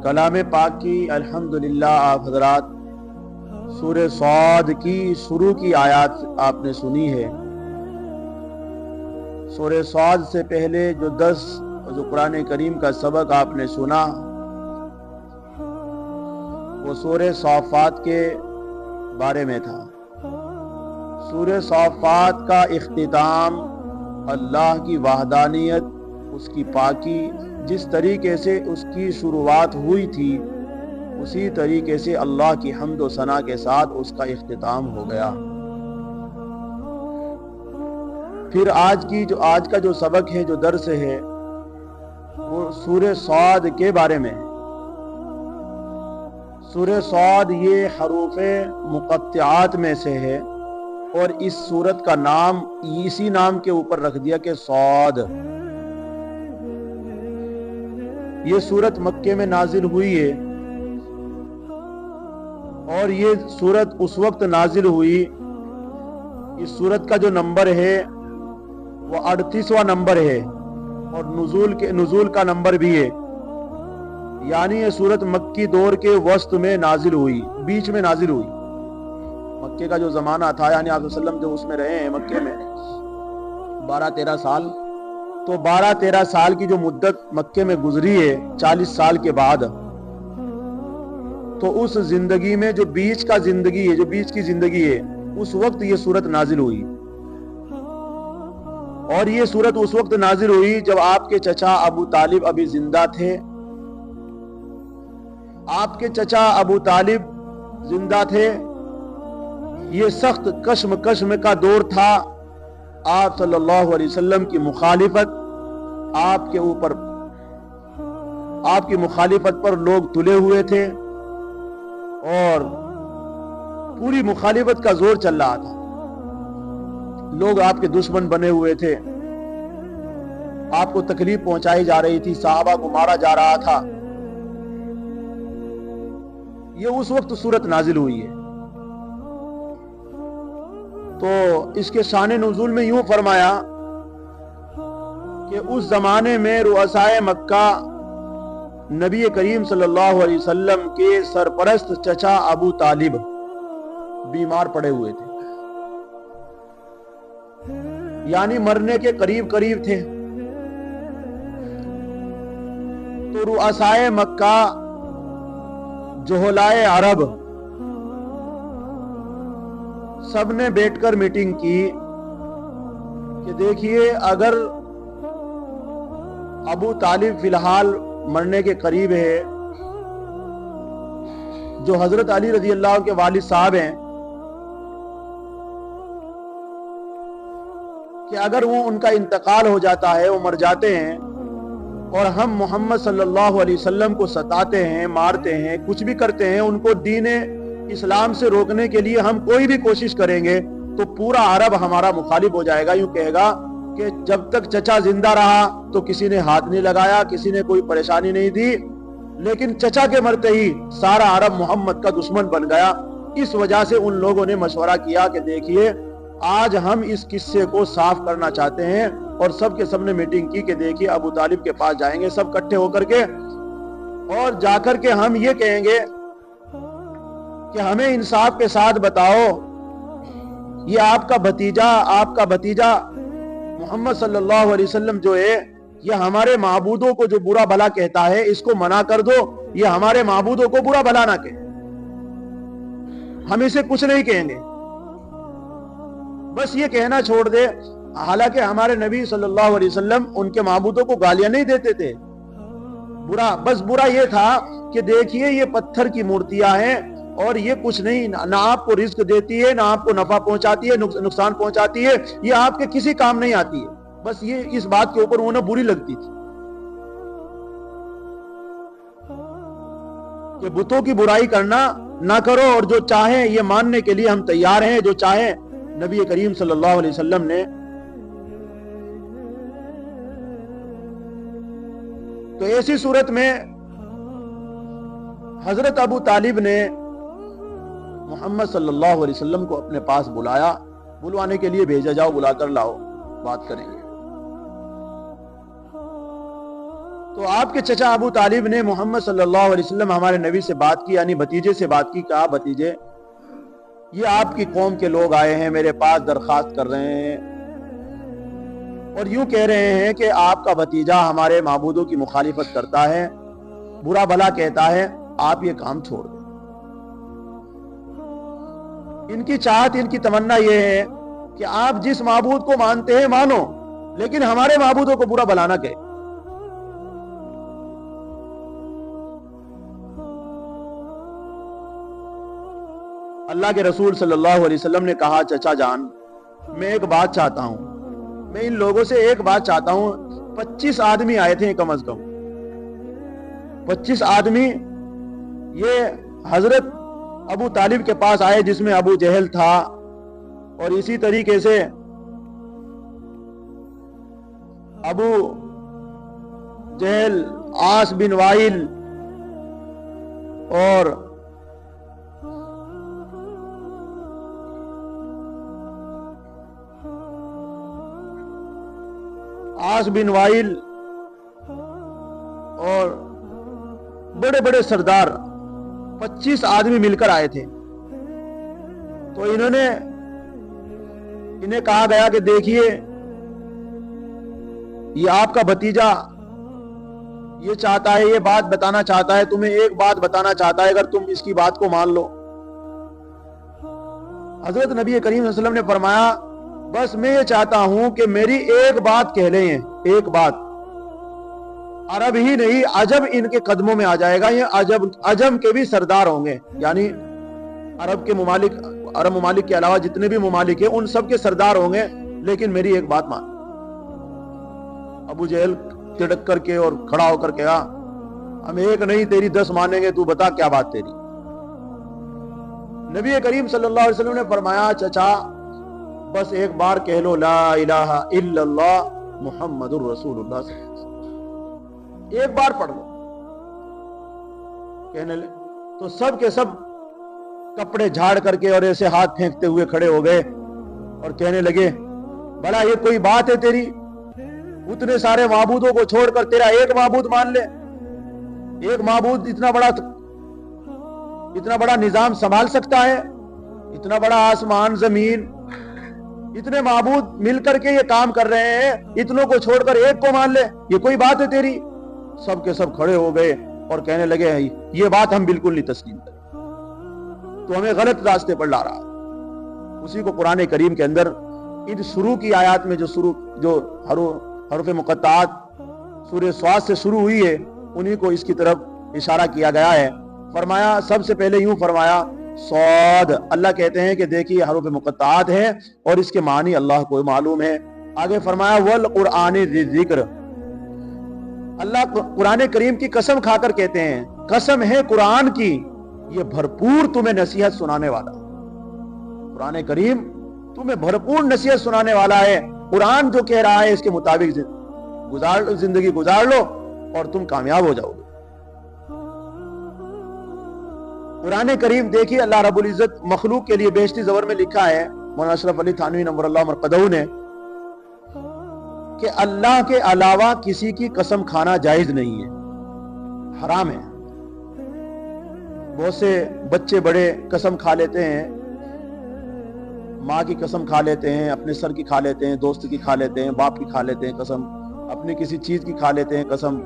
کلام پاک کی الحمدللہ آپ حضرات سورہ صاد کی شروع کی آیات آپ نے سنی ہے۔ سورہ صاد سے پہلے جو قرآن کریم کا سبق آپ نے سنا وہ سورہ صافات کے بارے میں تھا۔ سورہ صافات کا اختتام اللہ کی وحدانیت، اس کی پاکی، جس طریقے سے اس کی شروعات ہوئی تھی اسی طریقے سے اللہ کی حمد و ثنا کے ساتھ اس کا اختتام ہو گیا۔ پھر آج کا جو سبق ہے، جو درس ہے، وہ سورہ صاد کے بارے میں ہے۔ سورہ صاد یہ حروف مقطعات میں سے ہے اور اس سورت کا نام اسی نام کے اوپر رکھ دیا کہ صاد۔ یہ سورت مکے میں نازل ہوئی ہے اور یہ سورت اس وقت نازل ہوئی، اس سورت کا جو نمبر ہے وہ 38واں نمبر ہے اور نزول کا نمبر بھی ہے، یعنی یہ سورت مکی دور کے وسط میں نازل ہوئی، بیچ میں نازل ہوئی۔ مکے کا جو زمانہ تھا، یعنی آپ صلی اللہ علیہ وسلم جو اس میں رہے ہیں مکے میں 12-13 سال، تو 12-13 سال کی جو مدت مکے میں گزری ہے 40 سال کے بعد، تو اس زندگی میں جو بیچ کی زندگی ہے اس وقت یہ سورت نازل ہوئی۔ اور یہ سورت اس وقت نازل ہوئی جب آپ کے چچا ابو طالب ابھی زندہ تھے۔ آپ کے چچا ابو طالب زندہ تھے، یہ سخت کشم کا دور تھا۔ آپ صلی اللہ علیہ وسلم کی مخالفت، آپ کی مخالفت پر لوگ تلے ہوئے تھے اور پوری مخالفت کا زور چل رہا تھا۔ لوگ آپ کے دشمن بنے ہوئے تھے، آپ کو تکلیف پہنچائی جا رہی تھی، صحابہ کو مارا جا رہا تھا۔ یہ اس وقت سورت نازل ہوئی ہے۔ تو اس کے شان نزول میں یوں فرمایا کہ اس زمانے میں رؤسائے مکہ نبی کریم صلی اللہ علیہ وسلم کے سرپرست چچا ابو طالب بیمار پڑے ہوئے تھے، یعنی مرنے کے قریب تھے۔ تو رؤسائے مکہ، جہلائے عرب، سب نے بیٹھ کر میٹنگ کی کہ دیکھیے اگر ابو طالب فی الحال مرنے کے قریب ہے، جو حضرت علی رضی اللہ عنہ کے والد صاحب ہیں، کہ اگر ان کا انتقال ہو جاتا ہے، وہ مر جاتے ہیں اور ہم محمد صلی اللہ علیہ وسلم کو ستاتے ہیں، مارتے ہیں، کچھ بھی کرتے ہیں، ان کو دین اسلام سے روکنے کے لیے ہم کوئی بھی کوشش کریں گے تو پورا عرب ہمارا مخالف ہو جائے گا۔ یوں کہے گا کہ جب تک چچا زندہ رہا تو کسی نے ہاتھ نہیں لگایا، کسی نے کوئی پریشانی نہیں دی، لیکن چچا کے مرتے ہی سارا عرب محمد کا دشمن بن گیا۔ اس وجہ سے ان لوگوں نے مشورہ کیا کہ دیکھیے آج ہم اس قصے کو صاف کرنا چاہتے ہیں، اور سب کے سب نے میٹنگ کی کہ دیکھیے ابو طالب کے پاس جائیں گے سب اکٹھے ہو کر کے، اور جا کر کے ہم یہ کہیں گے کہ ہمیں انصاف کے ساتھ بتاؤ، یہ آپ کا بھتیجا محمد صلی اللہ علیہ وسلم جو ہے، یہ ہمارے معبودوں کو جو برا بھلا کہتا ہے اس کو منع کر دو، یہ ہمارے معبودوں کو برا بھلا نہ کہے، ہم اسے کچھ نہیں کہیں گے، بس یہ کہنا چھوڑ دے۔ حالانکہ ہمارے نبی صلی اللہ علیہ وسلم ان کے معبودوں کو گالیاں نہیں دیتے تھے، برا یہ تھا کہ دیکھیے یہ پتھر کی مورتیاں ہیں اور یہ کچھ نہیں، نہ آپ کو رزق دیتی ہے، نہ آپ کو نفع پہنچاتی ہے، نقصان پہنچاتی ہے، یہ آپ کے کسی کام نہیں آتی ہے۔ بس یہ اس بات کے اوپر انہیں بری لگتی تھی کہ بتوں کی برائی کرنا نہ کرو، اور جو چاہیں یہ ماننے کے لیے ہم تیار ہیں، جو چاہیں۔ نبی کریم صلی اللہ علیہ وسلم نے تو ایسی صورت میں حضرت ابو طالب نے محمد صلی اللہ علیہ وسلم کو اپنے پاس بلوانے کے لیے بھیجا، جاؤ بلا کر لاؤ، بات کریں گے۔ تو آپ کے چچا ابو طالب نے محمد صلی اللہ علیہ وسلم ہمارے نبی سے بات کی، یعنی بھتیجے سے بات کی، کہا بھتیجے یہ آپ کی قوم کے لوگ آئے ہیں، میرے پاس درخواست کر رہے ہیں اور یوں کہہ رہے ہیں کہ آپ کا بھتیجا ہمارے معبودوں کی مخالفت کرتا ہے، برا بھلا کہتا ہے، آپ یہ کام چھوڑ دیں۔ ان کی چاہت، ان کی تمنا یہ ہے کہ آپ جس معبود کو مانتے ہیں مانو، لیکن ہمارے معبودوں کو برا بھلا نہ کہے۔ اللہ کے رسول صلی اللہ علیہ وسلم نے کہا چچا جان میں ایک بات چاہتا ہوں، میں ان لوگوں سے ایک بات چاہتا ہوں۔ 25 آدمی آئے تھے کم از کم، 25 آدمی یہ حضرت ابو طالب کے پاس آئے، جس میں ابو جہل تھا، اور اسی طریقے سے ابو جہل، عاص بن وائل اور عاص بن وائل اور بڑے بڑے سردار 25 آدمی مل کر آئے تھے۔ تو انہیں کہا گیا کہ دیکھیے یہ آپ کا بھتیجا یہ چاہتا ہے، یہ بات بتانا چاہتا ہے، تمہیں ایک بات بتانا چاہتا ہے، اگر تم اس کی بات کو مان لو۔ حضرت نبی کریم صلی اللہ علیہ وسلم نے فرمایا بس میں یہ چاہتا ہوں کہ میری ایک بات کہہ لیں، ایک بات، عرب ہی نہیں عجب ان کے قدموں میں آ جائے گا، یہ عجم کے بھی سردار ہوں گے، یعنی عرب ممالک کے علاوہ جتنے بھی ممالک ہیں ان سب کے سردار ہوں گے، لیکن میری ایک بات مان۔ ابو جہل تڑک کر کے اور کھڑا ہو کر کہا ہم ایک نہیں تیری 10 مانیں گے، تو بتا کیا بات تیری۔ نبی کریم صلی اللہ علیہ وسلم نے فرمایا چچا بس ایک بار کہہ لو لا الہ الا اللہ محمد الرسول اللہ صلی اللہ علیہ وسلم، ایک بار پڑھ لو۔ کہنے لے تو سب کے سب کپڑے جھاڑ کر کے اور ایسے ہاتھ پھینکتے ہوئے کھڑے ہو گئے اور کہنے لگے بھلا یہ کوئی بات ہے تیری، اتنے سارے معبودوں کو چھوڑ کر تیرا ایک معبود مان لے؟ ایک معبود اتنا بڑا نظام سنبھال سکتا ہے؟ اتنا بڑا آسمان زمین، اتنے معبود مل کر کے یہ کام کر رہے ہیں، اتنوں کو چھوڑ کر ایک کو مان لے؟ یہ کوئی بات ہے تیری؟ سب کے سب کھڑے ہو گئے اور کہنے لگے یہ بات ہم بالکل نہیں تسلیم کریں، تو ہمیں غلط راستے پر لا رہا۔ اسی کو قرآن کریم کے اندر ان شروع کی آیات میں جو حروف مقطعات سورہ صاد سے شروع ہوئی ہے، انہی کو اس کی طرف اشارہ کیا گیا ہے۔ فرمایا سب سے پہلے یوں فرمایا صاد، اللہ کہتے ہیں کہ دیکھیے حروف مقطعات ہیں اور اس کے معنی اللہ کو معلوم ہے۔ آگے فرمایا والقرآن ذی ذکر، اللہ قرآن کریم کی قسم کھا کر کہتے ہیں قسم ہے قرآن کی، یہ بھرپور تمہیں نصیحت سنانے والا۔ قرآن کریم تمہیں بھرپور نصیحت سنانے والا ہے، قرآن جو کہہ رہا ہے اس کے مطابق زندگی گزار لو اور تم کامیاب ہو جاؤ گے۔ قرآن کریم دیکھیے اللہ رب العزت مخلوق کے لیے بیشتی زبر میں لکھا ہے، مولانا اشرف علی تھانوی نور اللہ مرقدہ نے، کہ اللہ کے علاوہ کسی کی قسم کھانا جائز نہیں ہے، حرام ہے۔ بہت سے بچے بڑے قسم کھا لیتے ہیں، ماں کی قسم کھا لیتے ہیں، اپنے سر کی کھا لیتے ہیں، دوست کی کھا لیتے ہیں، باپ کی کھا لیتے ہیں قسم، اپنی کسی چیز کی کھا لیتے ہیں قسم۔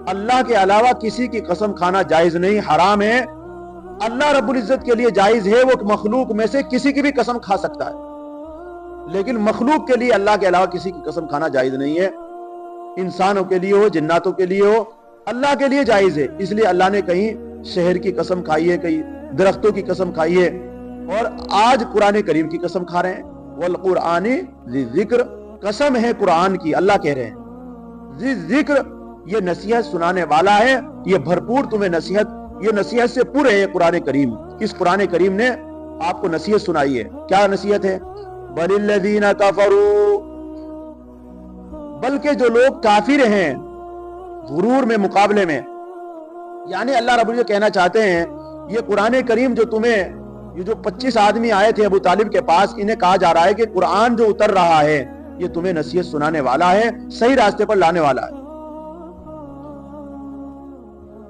اللہ کے علاوہ کسی کی قسم کھانا جائز نہیں، حرام ہے۔ اللہ رب العزت کے لیے جائز ہے، وہ مخلوق میں سے کسی کی بھی قسم کھا سکتا ہے، لیکن مخلوق کے لیے اللہ کے علاوہ کسی کی قسم کھانا جائز نہیں ہے۔ انسانوں کے لیے ہو، جناتوں کے لیے ہو، اللہ کے لیے جائز ہے۔ اس لیے اللہ نے کہیں شہر کی قسم کھائی ہے، کہیں درختوں کی قسم کھائی ہے، اور آج قرآن کریم کی قسم کھا رہے ہیں۔ والقرآن ذی ذکر، قسم ہے قرآن کی، اللہ کہہ رہے ہیں ذی ذکر، یہ نصیحت سنانے والا ہے، یہ بھرپور تمہیں نصیحت، یہ نصیحت سے پورے ہے قرآن کریم۔ اس قرآن کریم نے آپ کو نصیحت سنائی ہے۔ کیا نصیحت ہے؟ بل الذین کفروا، بلکہ جو لوگ کافر ہیں، غرور میں، مقابلے میں، یعنی اللہ رب العزت کہنا چاہتے ہیں یہ قرآن کریم جو تمہیں، یہ جو 25 آدمی آئے تھے ابو طالب کے پاس، انہیں کہا جا رہا ہے کہ قرآن جو اتر رہا ہے یہ تمہیں نصیحت سنانے والا ہے، صحیح راستے پر لانے والا ہے۔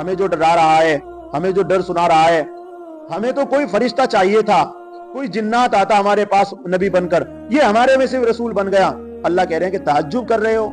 ہمیں جو ڈرا رہا ہے, ہمیں جو ڈر سنا رہا ہے, ہمیں تو کوئی فرشتہ چاہیے تھا, کوئی جنات آتا ہمارے پاس نبی بن کر, یہ ہمارے میں سے رسول بن گیا. اللہ کہہ رہے ہیں کہ تعجب کر رہے ہو,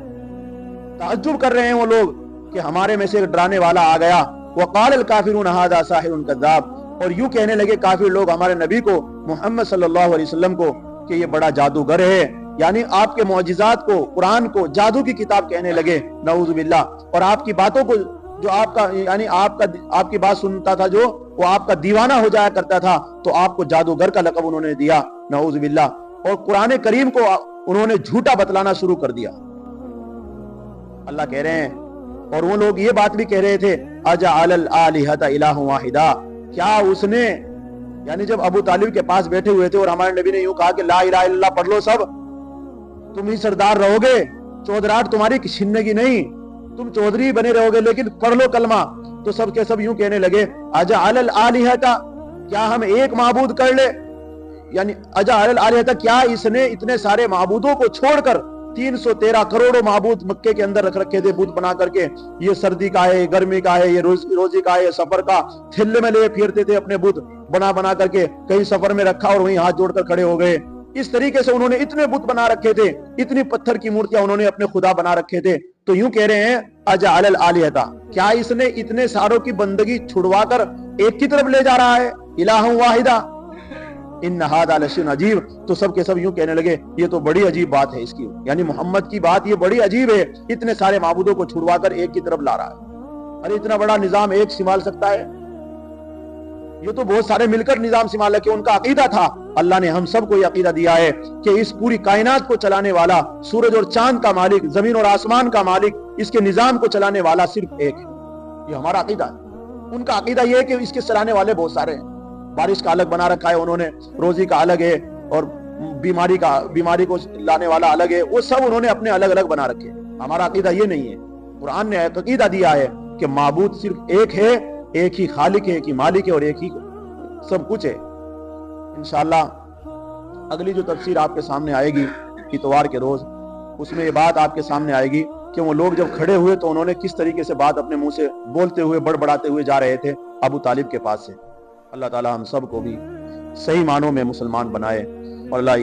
تعجب کر رہے ہیں وہ لوگ کہ ہمارے میں سے ایک ڈرانے والا آ گیا. وقال الکافرون ھذا ساحر کذاب, اور یوں کہنے لگے کافر لوگ ہمارے نبی کو, محمد صلی اللہ علیہ وسلم کو, کہ یہ بڑا جادوگر ہے. یعنی آپ کے معجزات کو, قرآن کو جادو کی کتاب کہنے لگے, نعوذ باللہ. اور آپ کی باتوں کو, جو آپ کا یعنی آپ کی بات سنتا تھا جو, وہ آپ کا دیوانہ ہو جایا کرتا تھا, تو آپ کو جادوگر کا لقب انہوں نے دیا, نعوذ باللہ. اور قرآن کریم کو انہوں نے جھوٹا بتلانا شروع کر دیا. اللہ کہہ رہے ہیں, اور وہ لوگ یہ بات بھی کہہ رہے تھے, اجعل الالہۃ الہ واحدہ, کیا اس نے, یعنی جب ابو طالب کے پاس بیٹھے ہوئے تھے اور ہمارے نبی نے یوں کہا کہ لا الہ الا اللہ پڑھ لو سب, تم ہی سردار رہو گے, چودراہٹ تمہاری چھننے کی نہیں, تم چودھری بنے رہو گے, لیکن پڑھ لو کلمہ, تو سب کے سب یوں کہنے لگے اجعل الالہۃ, کیا ہم ایک معبود کر لے, یعنی اجعل الالہۃ, کیا اس نے اتنے سارے معبودوں کو چھوڑ کر 313 کروڑوں معبود مکے کے اندر رکھ رکھے تھے بت بنا کر کے, یہ سردی کا ہے, گرمی کا ہے, یہ روزی کا ہے, سفر کا, تھیلے میں لے پھرتے تھے اپنے بت بنا بنا کر کے, کہیں سفر میں رکھا اور وہیں ہاتھ جوڑ کر کھڑے ہو گئے. اس طریقے سے انہوں نے اتنے بت بنا رکھے تھے, اتنی پتھر کی مورتیاں انہوں نے اپنے خدا بنا رکھے تھے. تو یوں کہہ رہے ہیں اجعل الالہۃ, کیا اس نے اتنے ساروں کی بندگی چھڑوا کر ایک کی طرف لے جا رہا ہے, الہ واحدہ, ان ھذا لشیء عجیب. تو سب کے سب یوں کہنے لگے یہ تو بڑی عجیب بات ہے اس کی, یعنی محمد کی بات یہ بڑی عجیب ہے, اتنے سارے معبودوں کو چھڑوا کر ایک کی طرف لا رہا ہے. ارے اتنا بڑا نظام ایک سنبھال سکتا ہے؟ یہ تو بہت سارے مل کر نظام سنبھال لے, کہ ان کا عقیدہ تھا. اللہ نے ہم سب کو یہ عقیدہ دیا ہے کہ اس پوری کائنات کو چلانے والا, سورج اور چاند کا مالک, زمین اور آسمان کا مالک, اس کے نظام کو چلانے والا صرف ایک ہے. یہ ہمارا عقیدہ ہے. ان کا عقیدہ یہ ہے کہ اس کے چلانے والے بہت سارے ہیں. بارش کا الگ بنا رکھا ہے انہوں نے, روزی کا الگ ہے, اور بیماری کو لانے والا الگ ہے, وہ سب انہوں نے اپنے الگ الگ بنا رکھے. ہمارا عقیدہ یہ نہیں ہے. قرآن نے عقیدہ دیا ہے کہ معبود صرف ایک ہے, ایک ہی خالق ہے, ایک ہی مالک ہے, اور ایک ہی سب کچھ ہے. انشاءاللہ اگلی جو تفسیر آپ کے سامنے آئے گی اتوار کے روز, اس میں یہ بات آپ کے سامنے آئے گی کہ وہ لوگ جب کھڑے ہوئے تو انہوں نے کس طریقے سے بات اپنے منہ سے بولتے ہوئے, بڑبڑاتے ہوئے جا رہے تھے ابو طالب کے پاس سے. اللہ تعالی ہم سب کو بھی صحیح معنوں میں مسلمان بنائے, اور اللہ